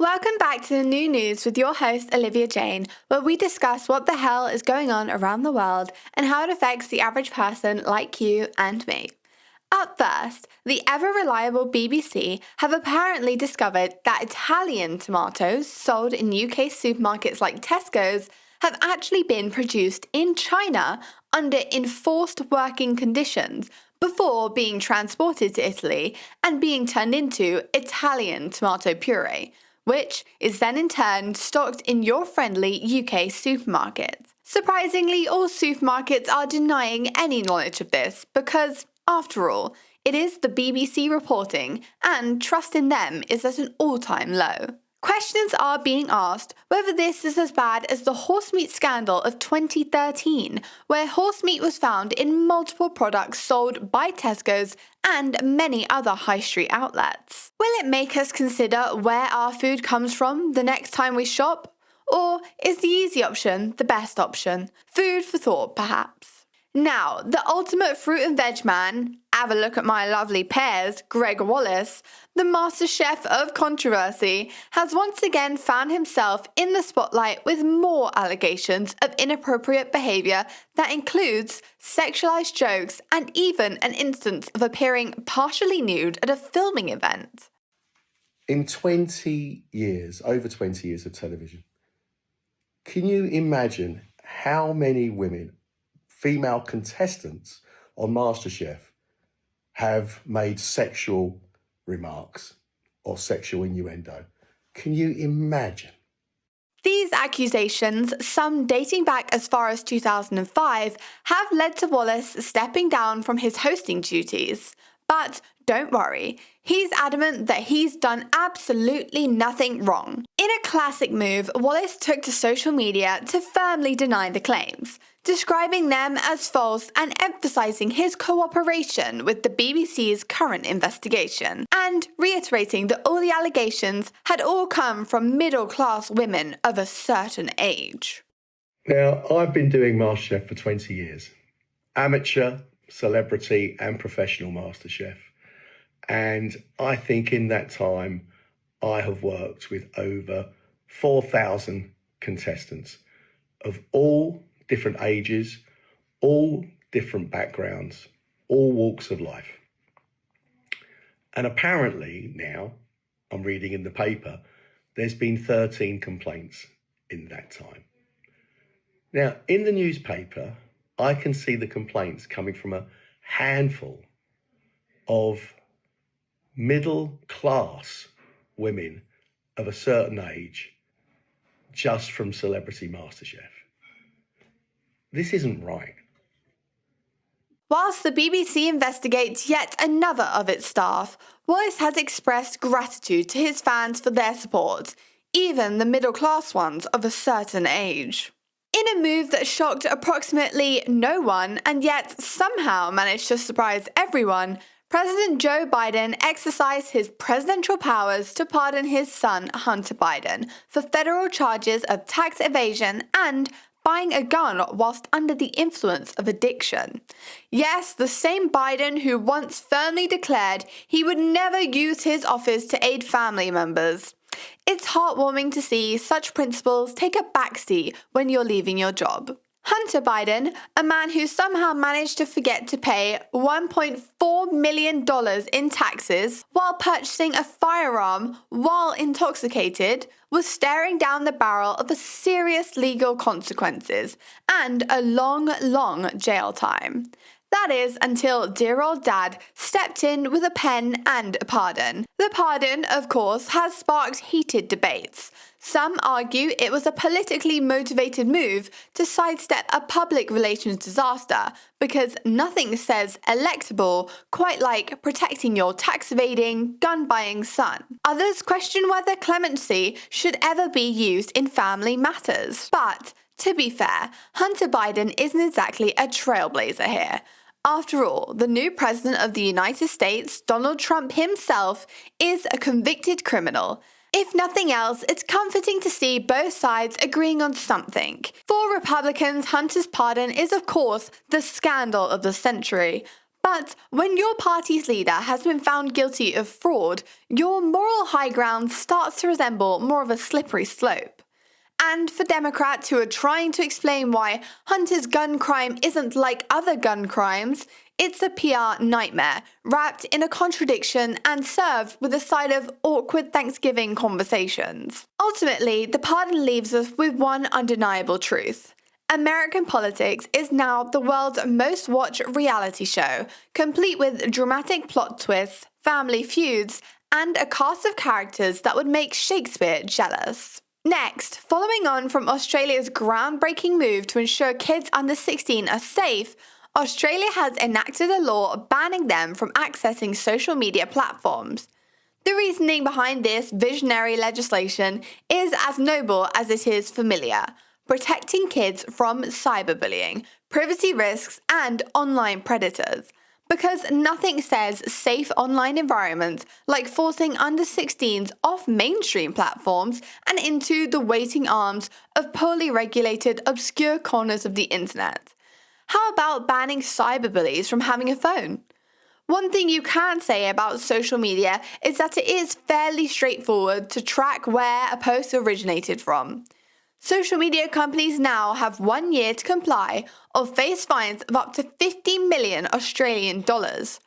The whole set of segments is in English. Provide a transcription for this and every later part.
Welcome back to the New News with your host Olivia Jane, where we discuss what the hell is going on around the world and how it affects the average person like you and me. Up first, the ever-reliable BBC have apparently discovered that Italian tomatoes sold in UK supermarkets like Tesco's have actually been produced in China under enforced working conditions before being transported to Italy and being turned into Italian tomato puree, which is then in turn stocked in your friendly UK supermarkets. Surprisingly, all supermarkets are denying any knowledge of this because, after all, it is the BBC reporting and trust in them is at an all-time low. Questions are being asked whether this is as bad as the horse meat scandal of 2013, where horse meat was found in multiple products sold by Tesco's and many other high street outlets. Will it make us consider where our food comes from the next time we shop? Or is the easy option the best option? Food for thought, perhaps. Now, the ultimate fruit and veg man, have a look at my lovely pears, Gregg Wallace, the master chef of controversy, has once again found himself in the spotlight with more allegations of inappropriate behaviour that includes sexualised jokes and even an instance of appearing partially nude at a filming event. In 20 years, over 20 years of television, can you imagine how many women, female contestants on MasterChef, have made sexual remarks or sexual innuendo? Can you imagine? These accusations, some dating back as far as 2005, have led to Wallace stepping down from his hosting duties. But don't worry, he's adamant that he's done absolutely nothing wrong. In a classic move, Wallace took to social media to firmly deny the claims, describing them as false and emphasising his cooperation with the BBC's current investigation, and reiterating that all the allegations had all come from middle-class women of a certain age. Now, I've been doing MasterChef for 20 years. Amateur, celebrity and professional MasterChef. And I think in that time, I have worked with over 4,000 contestants of all different ages, all different backgrounds, all walks of life. And apparently now, I'm reading in the paper, there's been 13 complaints in that time. Now, in the newspaper, I can see the complaints coming from a handful of middle-class women of a certain age just from Celebrity MasterChef. This isn't right. Whilst the BBC investigates yet another of its staff, Wallace has expressed gratitude to his fans for their support, even the middle-class ones of a certain age. In a move that shocked approximately no one and yet somehow managed to surprise everyone, President Joe Biden exercised his presidential powers to pardon his son Hunter Biden for federal charges of tax evasion and buying a gun whilst under the influence of addiction. Yes, the same Biden who once firmly declared he would never use his office to aid family members. It's heartwarming to see such principles take a backseat when you're leaving your job. Hunter Biden, a man who somehow managed to forget to pay $1.4 million in taxes while purchasing a firearm while intoxicated, was staring down the barrel of serious legal consequences and a long jail time. That is until dear old dad stepped in with a pen and a pardon. The pardon, of course, has sparked heated debates. Some argue it was a politically motivated move to sidestep a public relations disaster because nothing says electable quite like protecting your tax-evading, gun-buying son. Others question whether clemency should ever be used in family matters. But, to be fair, Hunter Biden isn't exactly a trailblazer here. After all, the new president of the United States, Donald Trump himself, is a convicted criminal. If nothing else, it's comforting to see both sides agreeing on something. For Republicans, Hunter's pardon is of course the scandal of the century. But when your party's leader has been found guilty of fraud, your moral high ground starts to resemble more of a slippery slope. And for Democrats who are trying to explain why Hunter's gun crime isn't like other gun crimes, it's a PR nightmare, wrapped in a contradiction and served with a side of awkward Thanksgiving conversations. Ultimately, the pardon leaves us with one undeniable truth. American politics is now the world's most watched reality show, complete with dramatic plot twists, family feuds, and a cast of characters that would make Shakespeare jealous. Next, following on from Australia's groundbreaking move to ensure kids under 16 are safe, Australia has enacted a law banning them from accessing social media platforms. The reasoning behind this visionary legislation is as noble as it is familiar: protecting kids from cyberbullying, privacy risks, and online predators. Because nothing says safe online environments like forcing under 16s off mainstream platforms and into the waiting arms of poorly regulated, obscure corners of the internet. How about banning cyberbullies from having a phone? One thing you can say about social media is that it is fairly straightforward to track where a post originated from. Social media companies now have 1 year to comply or face fines of up to 50 million Australian dollars.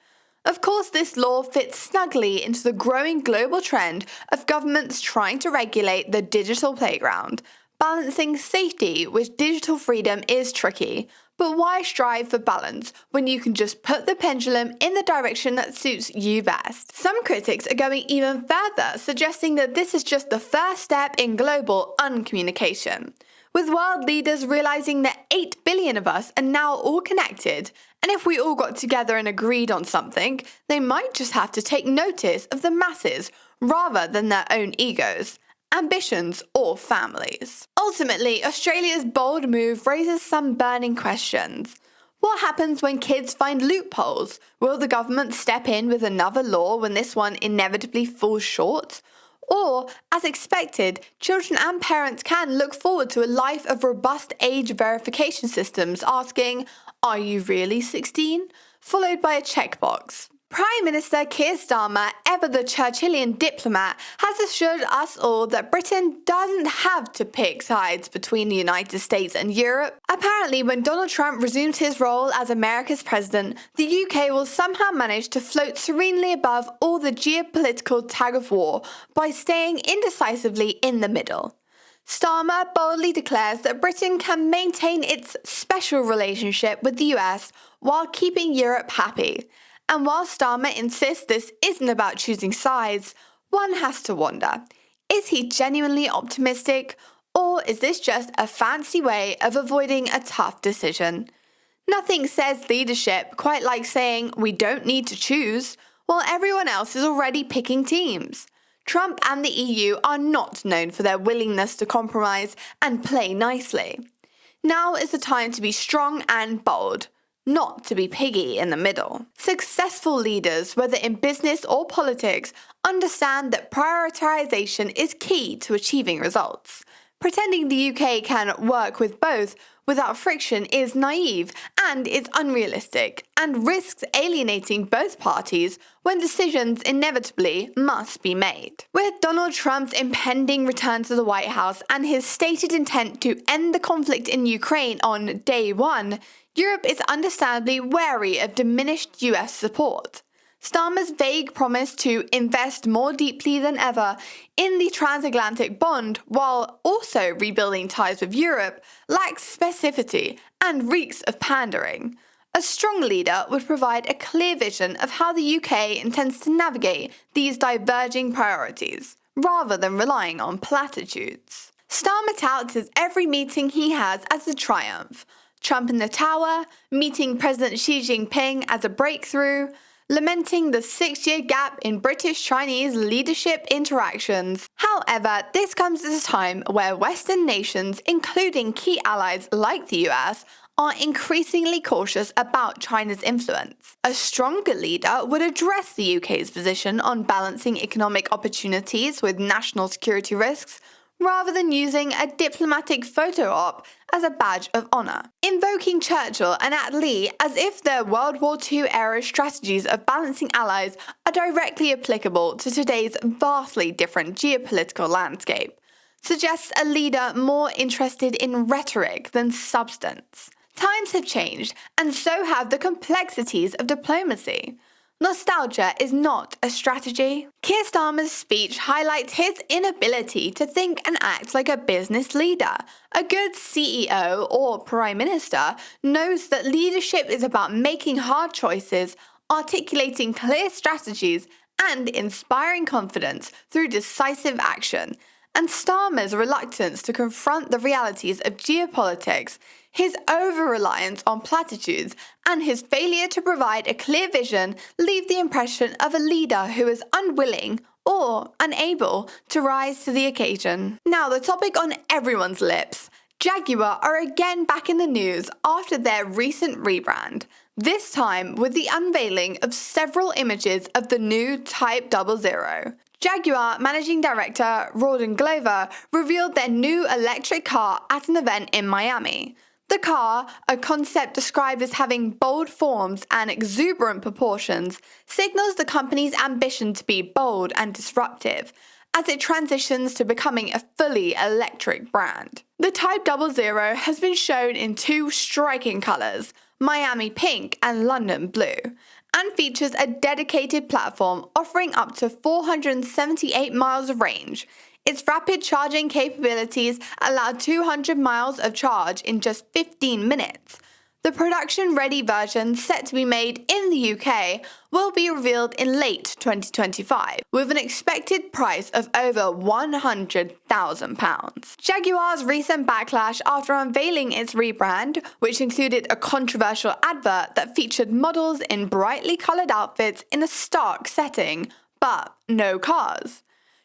Of course, this law fits snugly into the growing global trend of governments trying to regulate the digital playground. Balancing safety with digital freedom is tricky, but why strive for balance when you can just put the pendulum in the direction that suits you best? Some critics are going even further, suggesting that this is just the first step in global uncommunication, with world leaders realizing that 8 billion of us are now all connected, and if we all got together and agreed on something, they might just have to take notice of the masses rather than their own egos, ambitions, or families. Ultimately, Australia's bold move raises some burning questions. What happens when kids find loopholes? Will the government step in with another law when this one inevitably falls short? Or, as expected, children and parents can look forward to a life of robust age verification systems asking, "Are you really 16?" followed by a checkbox. Prime Minister Keir Starmer, ever the Churchillian diplomat, has assured us all that Britain doesn't have to pick sides between the United States and Europe. Apparently, when Donald Trump resumes his role as America's president, the UK will somehow manage to float serenely above all the geopolitical tug-of-war by staying indecisively in the middle. Starmer boldly declares that Britain can maintain its special relationship with the US while keeping Europe happy. And while Starmer insists this isn't about choosing sides, one has to wonder, is he genuinely optimistic, or is this just a fancy way of avoiding a tough decision? Nothing says leadership quite like saying we don't need to choose, while everyone else is already picking teams. Trump and the EU are not known for their willingness to compromise and play nicely. Now is the time to be strong and bold, not to be piggy in the middle. Successful leaders, whether in business or politics, understand that prioritization is key to achieving results. Pretending the UK can work with both without friction is naive and is unrealistic, and risks alienating both parties when decisions inevitably must be made. With Donald Trump's impending return to the White House and his stated intent to end the conflict in Ukraine on day one, Europe is understandably wary of diminished US support. Starmer's vague promise to invest more deeply than ever in the transatlantic bond while also rebuilding ties with Europe lacks specificity and reeks of pandering. A strong leader would provide a clear vision of how the UK intends to navigate these diverging priorities, rather than relying on platitudes. Starmer touts his every meeting he has as a triumph. Trump in the Tower, meeting President Xi Jinping as a breakthrough, lamenting the 6-year gap in British-Chinese leadership interactions. However, this comes at a time where Western nations, including key allies like the US, are increasingly cautious about China's influence. A stronger leader would address the UK's position on balancing economic opportunities with national security risks, rather than using a diplomatic photo op as a badge of honour, invoking Churchill and Attlee as if their World War II-era strategies of balancing allies are directly applicable to today's vastly different geopolitical landscape, suggests a leader more interested in rhetoric than substance. Times have changed, and so have the complexities of diplomacy. Nostalgia is not a strategy. Keir Starmer's speech highlights his inability to think and act like a business leader. A good CEO or Prime Minister knows that leadership is about making hard choices, articulating clear strategies, and inspiring confidence through decisive action. And Starmer's reluctance to confront the realities of geopolitics, his over-reliance on platitudes, and his failure to provide a clear vision leave the impression of a leader who is unwilling or unable to rise to the occasion. Now, the topic on everyone's lips. Jaguar are again back in the news after their recent rebrand, this time with the unveiling of several images of the new Type 00. Jaguar Managing Director Rawdon Glover revealed their new electric car at an event in Miami. The car, a concept described as having bold forms and exuberant proportions, signals the company's ambition to be bold and disruptive as it transitions to becoming a fully electric brand. The Type 00 has been shown in two striking colours, Miami pink and London blue, and features a dedicated platform offering up to 478 miles of range. Its rapid charging capabilities allow 200 miles of charge in just 15 minutes. The production-ready version, set to be made in the UK, will be revealed in late 2025, with an expected price of over £100,000. Jaguar's recent backlash after unveiling its rebrand, which included a controversial advert that featured models in brightly coloured outfits in a stark setting, but no cars.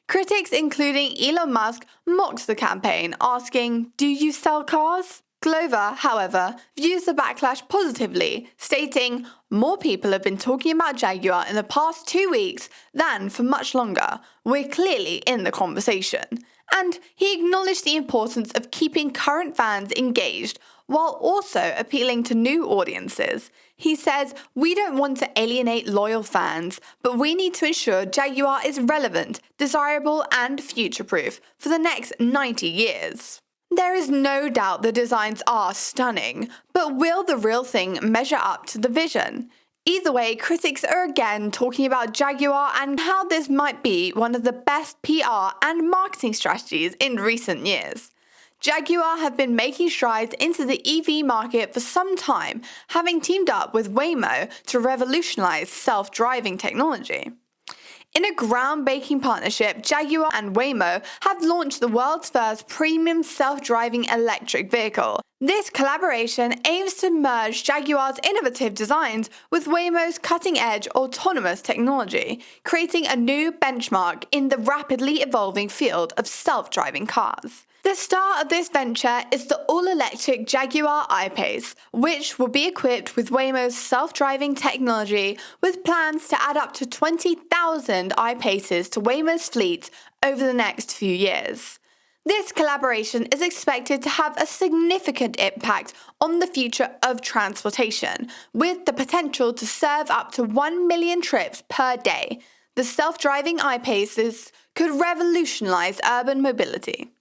Critics, including Elon Musk, mocked the campaign, asking, "Do you sell cars?" Glover, however, views the backlash positively, stating, "More people have been talking about Jaguar in the past 2 weeks than for much longer. We're clearly in the conversation." And he acknowledged the importance of keeping current fans engaged while also appealing to new audiences. He says, "We don't want to alienate loyal fans, but we need to ensure Jaguar is relevant, desirable, and future-proof for the next 90 years." There is no doubt the designs are stunning, but will the real thing measure up to the vision? Either way, critics are again talking about Jaguar and how this might be one of the best PR and marketing strategies in recent years. Jaguar have been making strides into the EV market for some time, having teamed up with Waymo to revolutionize self-driving technology. In a groundbreaking partnership, Jaguar and Waymo have launched the world's first premium self-driving electric vehicle. This collaboration aims to merge Jaguar's innovative designs with Waymo's cutting-edge autonomous technology, creating a new benchmark in the rapidly evolving field of self-driving cars. The star of this venture is the all-electric Jaguar I-Pace, which will be equipped with Waymo's self-driving technology, with plans to add up to 20,000 I-Paces to Waymo's fleet over the next few years. This collaboration is expected to have a significant impact on the future of transportation, with the potential to serve up to 1 million trips per day. The self-driving I-Paces could revolutionize urban mobility.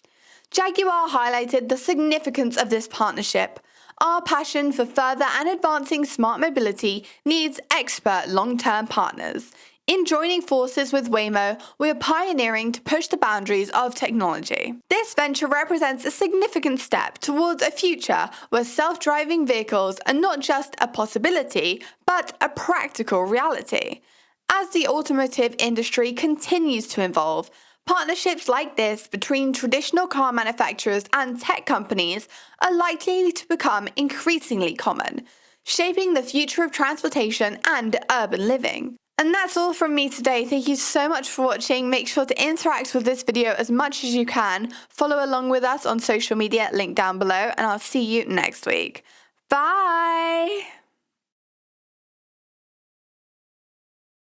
Jaguar highlighted the significance of this partnership. "Our passion for further and advancing smart mobility needs expert long-term partners. In joining forces with Waymo, we are pioneering to push the boundaries of technology." This venture represents a significant step towards a future where self-driving vehicles are not just a possibility, but a practical reality. As the automotive industry continues to evolve, partnerships like this between traditional car manufacturers and tech companies are likely to become increasingly common, shaping the future of transportation and urban living. And that's all from me today. Thank you so much for watching. Make sure to interact with this video as much as you can. Follow along with us on social media, link down below, and I'll see you next week. Bye!